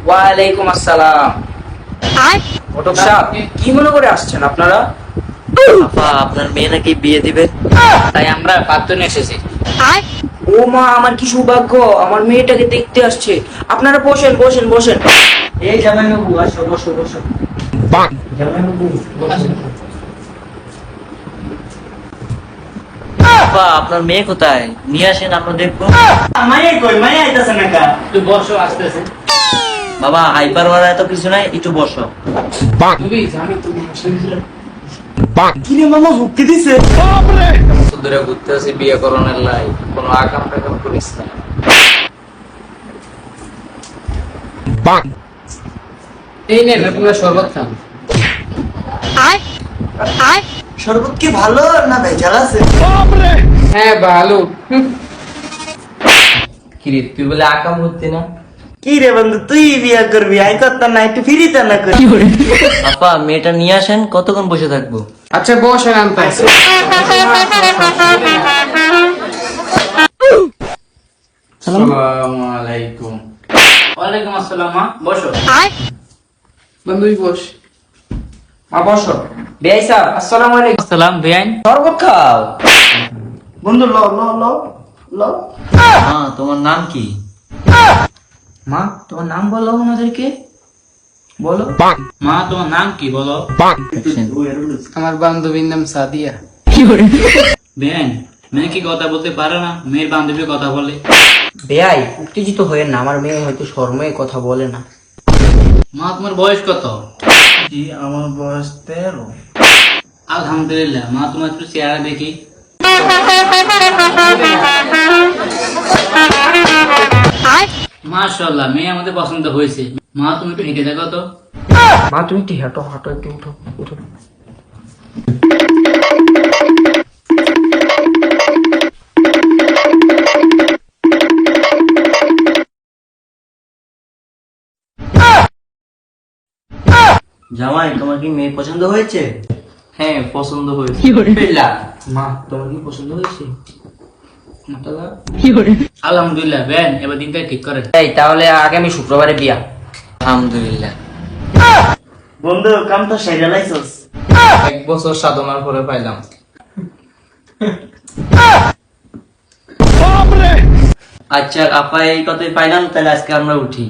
ওয়ালাইকুম আসসালাম। ঘটক সাহেব, কি মনে করে আসছেন আপনারা? আপা, আপনার মেয়ে নাকি বিয়ে দিবে, তাই আমরা পাত্র নিয়ে এসেছি। ও মা, আমার কি সৌভাগ্য, আমার মেয়েটাকে দেখতে আসছে। আপনারা বসেন বসেন বসেন। এই জামাইবাবু, আসো, বসো বসো। জামাইবাবু, বসেন। আপা আপনার মেয়ে কোথায়? নিয়ে আসেন, আমরা দেখবো। মাইয়া কই? মাইয়া আইতাছে না কা? তুই বসো, আসতেছে। বাবা, হাইপার মারা এত কিছু নাই, একটু বসো। কিরে মামা হুক্কি দিছে? দূরে ঘুরতে আসি বিয়ে করণের লাই, কোনো আকাম টাকাম করিস না। এই নেন, আপনারা শরবত খান। শরবত কি ভালো না ভেজাল আছে? হ্যাঁ ভালো। কিরে, তুই বলে আকাম করতি না? কি রে বন্ধু, তুই বিয়া করবি? আই করতাম না, একটু ফিরিতে না করি। আপা, মেয়েটা নিয়ে আসেন, কতক্ষণ বসে থাকবো? আচ্ছা বসেন, আনতাছি। আসসালামু আলাইকুম। ওয়ালাইকুম আসসালাম। মা বসো। বন্ধু বস। মা বসো। বেআই সাহেব, আসসালামু আলাইকুম। আসসালাম বেআইন। শরবত খাও। বন্ধু ল ল ল ল। মা, তোমার নাম কি? মা, তোমার নাম বলো আমাদেরকে, বলো। মা, তোমার নাম কি বলো? আমার বান্ধবীর নাম সাদিয়া। বেআইন, মেয়ে কি কথা বলতে পারে না? মেয়ের বান্ধবী কথা বলে। বেআই, উত্তেজিত হয়ে না, আমার মেয়ে হয়তো শর্মে কথা বলে না। মা, তোমার বয়স কত? জি, আমার বয়স 13। আলহামদুলিল্লাহ। মা, তোমার একটু চেহারা দেখি। মাশাআল্লাহ, মেয়ে আমাদের পছন্দ হয়েছে। মা, তুমি একটু হেঁটে দেখো তো। মা, তুমি একটু হাঁটো হাঁটো, একটু উঠো উঠো। জামাই, তোমার কি মেয়ে পছন্দ হয়েছে? হ্যাঁ, পছন্দ হয়েছে। মা, তোমার কি পছন্দ হয়েছে? আলহামদুলিল্লাহ। বেন, এবার দিনটা ঠিক করে। এই তাহলে আগামী শুক্রবারে বিয়া। আলহামদুলিল্লাহ। বন্ধু, কাম তো সেরে লাইছস। 1 বছর সাধনার পরে পাইলাম। আচ্ছা আপা, এই কথাই পাইলাম, তাহলে আজকে আমরা উঠি।